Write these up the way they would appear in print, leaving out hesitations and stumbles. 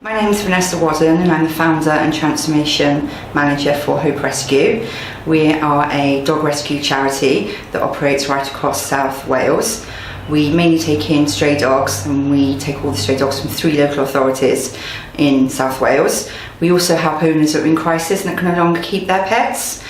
My name is Vanessa Wadden and I'm the founder and transformation manager for Hope Rescue. We are a dog rescue charity that operates right across South Wales. We mainly take in stray dogs, and we take all the stray dogs from 3 local authorities in South Wales. We also help owners that are in crisis and that can no longer keep their pets.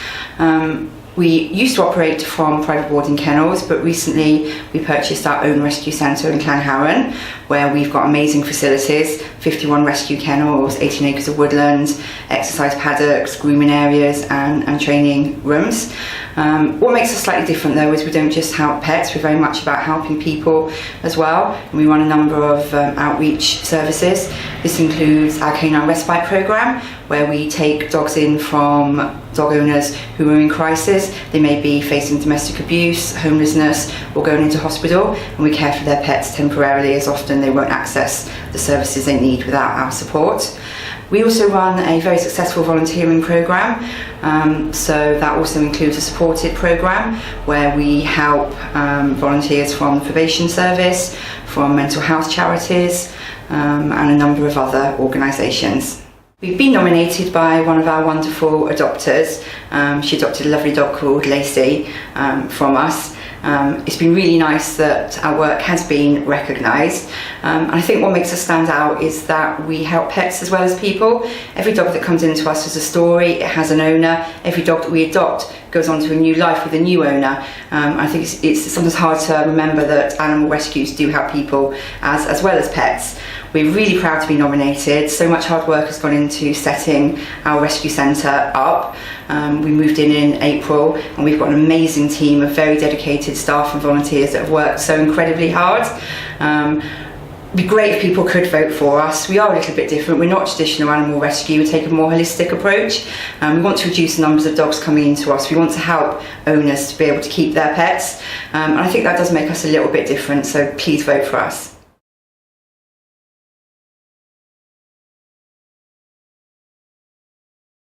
We used to operate from private boarding kennels, but recently we purchased our own rescue centre in Llanharan, where we've got amazing facilities, 51 rescue kennels, 18 acres of woodland, exercise paddocks, grooming areas and training rooms. What makes us slightly different though is we don't just help pets, we're very much about helping people as well. And we run a number of outreach services. This includes our canine respite programme, where we take dogs in from dog owners who are in crisis. They may be facing domestic abuse, homelessness, or going into hospital, and we care for their pets temporarily, as often they won't access the services they need without our support. We also run a very successful volunteering programme, so that also includes a supported programme where we help volunteers from the probation service, from mental health charities, and a number of other organisations. We've been nominated by one of our wonderful adopters. She adopted a lovely dog called Lacey from us. It's been really nice that our work has been recognised, and I think what makes us stand out is that we help pets as well as people. Every dog that comes into us has a story, it has an owner. Every dog that we adopt goes on to a new life with a new owner. I think it's sometimes hard to remember that animal rescues do help people as well as pets. We're really proud to be nominated. So much hard work has gone into setting our rescue centre up. We moved in April, and we've got an amazing team of very dedicated staff and volunteers that have worked so incredibly hard. It'd be great if people could vote for us. We are a little bit different. We're not traditional animal rescue. We take a more holistic approach. We want to reduce the numbers of dogs coming into us. We want to help owners to be able to keep their pets. And I think that does make us a little bit different, so please vote for us.